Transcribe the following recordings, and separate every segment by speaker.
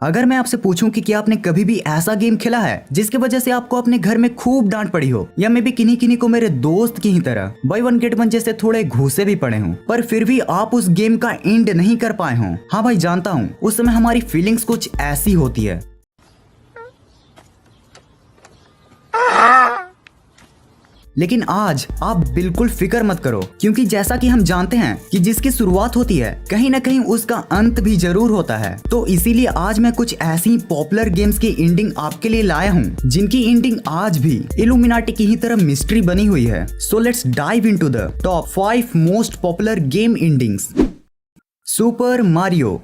Speaker 1: अगर मैं आपसे पूछूं कि क्या आपने कभी भी ऐसा गेम खेला है जिसकी वजह से आपको अपने घर में खूब डांट पड़ी हो, या मे भी किन्हीं किन्हीं को मेरे दोस्त की ही तरह बाय वन गेट वन जैसे थोड़े घूसे भी पड़े हों, पर फिर भी आप उस गेम का एंड नहीं कर पाए हों। हाँ भाई, जानता हूँ उस समय हमारी फीलिंग्स कुछ ऐसी होती है। लेकिन आज आप बिल्कुल फिक्र मत करो, क्योंकि जैसा कि हम जानते हैं कि जिसकी शुरुआत होती है कहीं ना कहीं उसका अंत भी जरूर होता है। तो इसीलिए आज मैं कुछ ऐसी पॉपुलर गेम्स की एंडिंग आपके लिए लाया हूँ जिनकी एंडिंग आज भी इल्यूमिनाटी की ही तरह मिस्ट्री बनी हुई है। So let's dive into the top 5 most popular game endings. Super Mario.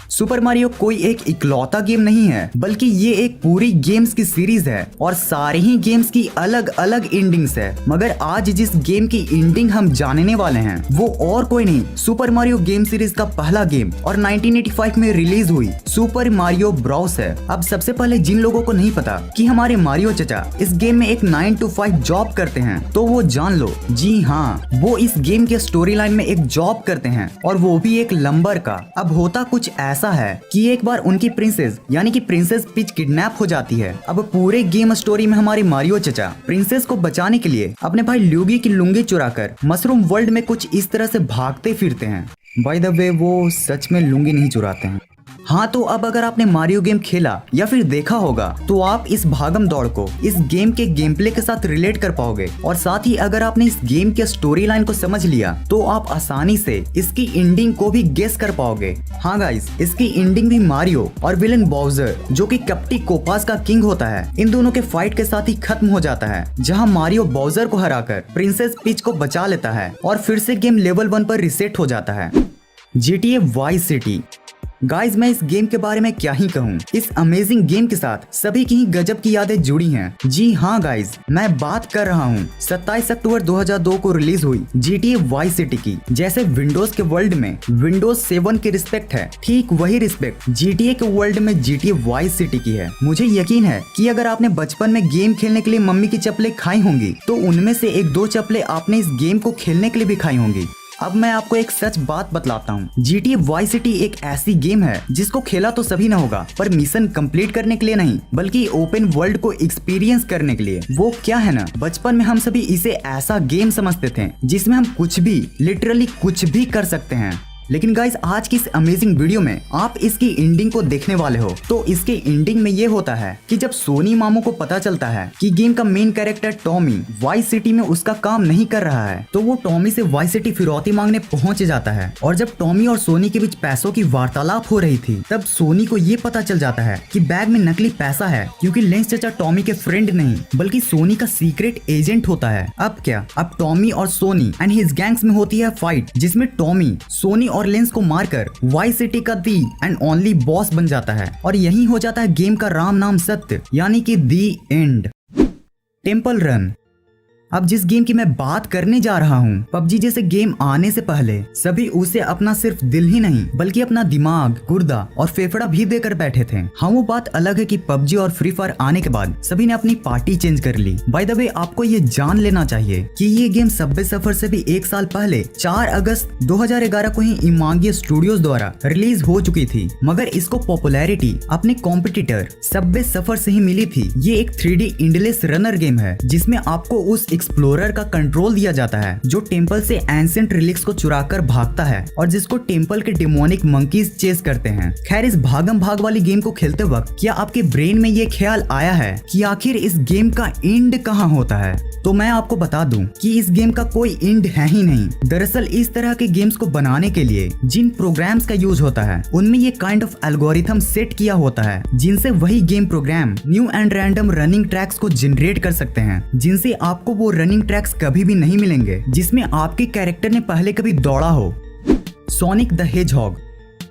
Speaker 1: Super Mario कोई एक इकलौता गेम नहीं है, बल्कि ये एक पूरी गेम्स की सीरीज है और सारे ही गेम्स की अलग अलग एंडिंग्स है। मगर आज जिस गेम की एंडिंग हम जानने वाले हैं वो और कोई नहीं, सुपर मारियो गेम सीरीज का पहला गेम और 1985 में रिलीज हुई सुपर मारियो ब्रॉस है। अब सबसे पहले जिन लोगों को नहीं पता कि हमारे मारियो चचा इस गेम में एक 9 to 5 जॉब करते हैं, तो वो जान लो, जी हाँ, वो इस गेम के स्टोरी लाइन में एक जॉब करते हैं और वो भी एक लंबर का। अब होता कुछ ऐसा है कि एक बार उनकी प्रिंसेस यानी कि प्रिंसेस पीच किडनैप हो जाती है। अब पूरे गेम स्टोरी में हमारे मारियो चचा प्रिंसेस को बचाने के लिए अपने भाई ल्यूगी की लुंगी चुराकर मशरूम वर्ल्ड में कुछ इस तरह से भागते फिरते हैं। बाय द वे, वो सच में लुंगी नहीं चुराते हैं। हाँ, तो अब अगर आपने मारियो गेम खेला या फिर देखा होगा तो आप इस भागम दौड़ को इस गेम के गेम प्ले के साथ रिलेट कर पाओगे, और साथ ही अगर आपने इस गेम के स्टोरी लाइन को समझ लिया तो आप आसानी से इसकी एंडिंग को भी गेस कर पाओगे। हाँ गाइस, इसकी एंडिंग भी मारियो और विलन बाउजर, जो कि कप्टी कोपास का किंग होता है, इन दोनों के फाइट के साथ ही खत्म हो जाता है, जहाँ मारियो बाउजर को हराकर प्रिंसेस पीच को बचा लेता है और फिर से गेम लेवल 1 पर रिसेट हो जाता है। GTA vice city. गाइज, मैं इस गेम के बारे में क्या ही कहूँ, इस अमेजिंग गेम के साथ सभी की ही गजब की यादें जुड़ी हैं। जी हाँ गाइज, मैं बात कर रहा हूँ 27 अक्टूबर 2002 को रिलीज हुई GTA वाइस सिटी की। जैसे विंडोज के वर्ल्ड में विंडोज 7 की रिस्पेक्ट है, ठीक वही रिस्पेक्ट GTA के वर्ल्ड में GTA वाइस सिटी की है। मुझे यकीन है कि अगर आपने बचपन में गेम खेलने के लिए मम्मी की चप्पलें खाई होंगी तो उनमें से 1-2 चप्पलें आपने इस गेम को खेलने के लिए भी खाई होंगी। अब मैं आपको एक सच बात बतलाता हूँ, GTA वाइस सिटी एक ऐसी गेम है जिसको खेला तो सभी ना होगा, पर मिशन कंप्लीट करने के लिए नहीं, बल्कि ओपन वर्ल्ड को एक्सपीरियंस करने के लिए। वो क्या है ना, बचपन में हम सभी इसे ऐसा गेम समझते थे जिसमें हम कुछ भी, लिटरली कुछ भी कर सकते हैं। लेकिन गाइस, आज की इस अमेजिंग वीडियो में आप इसकी एंडिंग को देखने वाले हो। तो इसके एंडिंग में ये होता है कि जब सोनी मामू को पता चलता है कि गेम का main character Tommy vice city में उसका काम नहीं कर रहा है, तो वो टॉमी से वाइस सिटी फिरौती मांगने पहुंच जाता है। और जब टॉमी और सोनी के बीच पैसों की वार्तालाप हो रही थी, तब सोनी को ये पता चल जाता है कि बैग में नकली पैसा है, क्योंकि लेंस चचा टॉमी के फ्रेंड नहीं बल्कि सोनी का सीक्रेट एजेंट होता है। अब क्या, अब टॉमी और सोनी एंड हिज गैंग्स में होती है फाइट, जिसमें टॉमी सोनी और लेंस को मारकर वाइस सिटी का दी एंड ओनली बॉस बन जाता है, और यही हो जाता है गेम का राम नाम सत्य, यानी कि दी एंड। Temple run. अब जिस गेम की मैं बात करने जा रहा हूँ, पबजी जैसे गेम आने से पहले सभी उसे अपना सिर्फ दिल ही नहीं बल्कि अपना दिमाग, गुर्दा और फेफड़ा भी देकर बैठे थे। हाँ, वो बात अलग है कि पबजी और फ्री फायर आने के बाद सभी ने अपनी पार्टी चेंज कर ली। बाय द वे, आपको ये जान लेना चाहिए कि ये गेम सबवे सफर से भी 1 साल पहले 4 अगस्त 2011 को ही इमांगी स्टूडियोज द्वारा रिलीज हो चुकी थी, मगर इसको पॉपुलैरिटी अपने कॉम्पिटिटर सबवे सफर से ही मिली थी। ये एक 3D एंडलेस रनर गेम है जिसमें आपको उस एक्सप्लोरर का कंट्रोल दिया जाता है जो टेंपल से एंशिएंट रिलिक्स को चुराकर भागता है और जिसको टेंपल के डेमोनिक मंकीज चेस करते हैं। खैर, इस भागम भाग वाली गेम को खेलते वक्त क्या आपके ब्रेन में ये ख्याल आया है कि आखिर इस गेम का एंड कहाँ होता है? तो मैं आपको बता दूं कि इस गेम का कोई एंड है ही नहीं। दरअसल इस तरह के गेम्स को बनाने के लिए जिन प्रोग्राम्स का यूज होता है उनमें ये काइंड ऑफ एल्गोरिथम सेट किया होता है, जिनसे वही game program new and random running tracks को जनरेट कर सकते हैं, जिनसे आपको वो रनिंग ट्रैक्स कभी भी नहीं मिलेंगे जिसमें आपके कैरेक्टर ने पहले कभी दौड़ा हो। Sonic the hedgehog.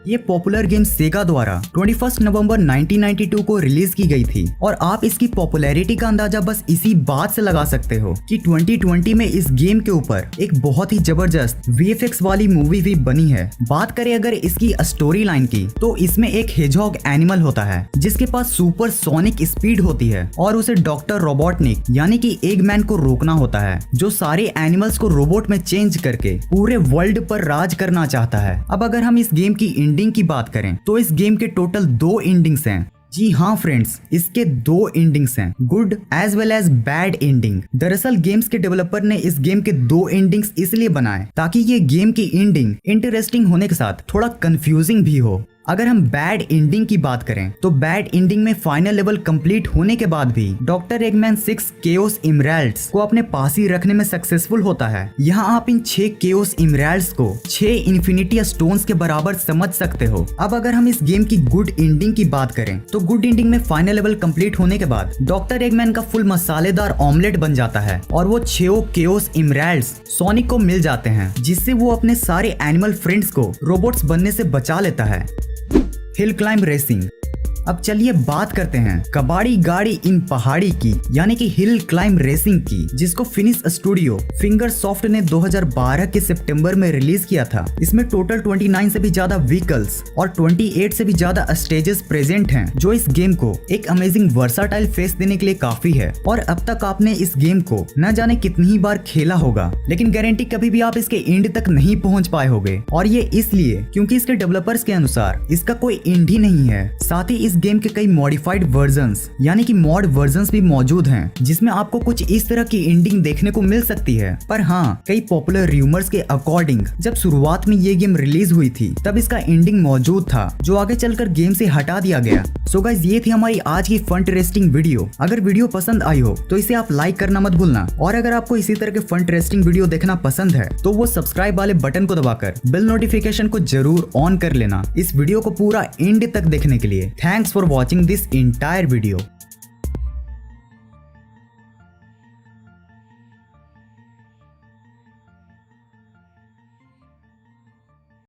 Speaker 1: ये पॉपुलर गेम सेगा द्वारा 21 नवंबर 1992 को रिलीज की गई थी, और आप इसकी पॉपुलैरिटी का अंदाजा बस इसी बात से लगा सकते हो कि 2020 में इस गेम के ऊपर एक बहुत ही जबरदस्त VFX वाली मूवी भी बनी है। बात करें अगर इसकी स्टोरी लाइन की, तो इसमें एक हेजहॉग एनिमल होता है जिसके पास सुपर सोनिक स्पीड होती है और उसे डॉक्टर रोबोटनिक यानी कि एगमैन को रोकना होता है, जो सारे एनिमल्स को रोबोट में चेंज करके पूरे वर्ल्ड पर राज करना चाहता है। अब अगर हम इस गेम की एंडिंग की बात करें तो इस गेम के टोटल 2 एंडिंग्स हैं। जी हाँ फ्रेंड्स, इसके 2 एंडिंग्स हैं, good as well as bad ending. दरअसल गेम्स के डेवलपर ने इस गेम के 2 एंडिंग्स इसलिए बनाए ताकि ये गेम की एंडिंग इंटरेस्टिंग होने के साथ थोड़ा कंफ्यूजिंग भी हो। अगर हम बैड एंडिंग की बात करें तो बैड एंडिंग में फाइनल लेवल कंप्लीट होने के बाद भी डॉक्टर एगमैन 6 केओस इमराल्ड्स को अपने पास ही रखने में सक्सेसफुल होता है। यहाँ आप इन 6 केओस इमराल्ड्स को 6 इन्फिनिटी स्टोन्स के बराबर समझ सकते हो। अब अगर हम इस गेम की गुड एंडिंग की बात करें तो गुड एंडिंग में फाइनल लेवल कंप्लीट होने के बाद डॉक्टर एगमैन का फुल मसालेदार ऑमलेट बन जाता है और वो 6 केओस इमराल्ड्स सोनिक को मिल जाते हैं, जिससे वो अपने सारे एनिमल फ्रेंड्स को रोबोट्स बनने से बचा लेता है। Hill climb racing. अब चलिए बात करते हैं कबाड़ी गाड़ी इन पहाड़ी की, यानी कि हिल क्लाइंब रेसिंग की, जिसको फिनिश स्टूडियो फिंगर सॉफ्ट ने 2012 के सितंबर में रिलीज किया था। इसमें टोटल 29 से भी ज्यादा व्हीकल्स और 28 से भी ज्यादा स्टेजेस प्रेजेंट हैं, जो इस गेम को एक अमेजिंग वर्साटाइल फेस देने के लिए काफी है। और अब तक आपने इस गेम को न जाने कितनी ही बार खेला होगा, लेकिन गारंटी कभी भी आप इसके एंड तक नहीं पहुंच पाए होगे। और ये इसलिए क्योंकि इसके डेवलपर्स के अनुसार इसका कोई एंड ही नहीं है। साथ ही इस गेम के कई मॉडिफाइड वर्जन्स यानी कि मॉड वर्जन्स भी मौजूद हैं, जिसमें आपको कुछ इस तरह की एंडिंग देखने को मिल सकती है। पर हाँ, कई पॉपुलर रूमर्स के अकॉर्डिंग जब शुरुआत में ये गेम रिलीज हुई थी तब इसका एंडिंग मौजूद था, जो आगे चलकर गेम से हटा दिया गया। सो गाइस, ये थी हमारी आज की फन टेस्टिंग वीडियो। अगर वीडियो पसंद आई हो तो इसे आप लाइक करना मत भूलना, और अगर आपको इसी तरह के फन टेस्टिंग वीडियो देखना पसंद है तो वो सब्सक्राइब वाले बटन को दबाकर बेल नोटिफिकेशन को जरूर ऑन कर लेना इस वीडियो को पूरा एंड तक देखने के लिए। Thanks for watching this entire video।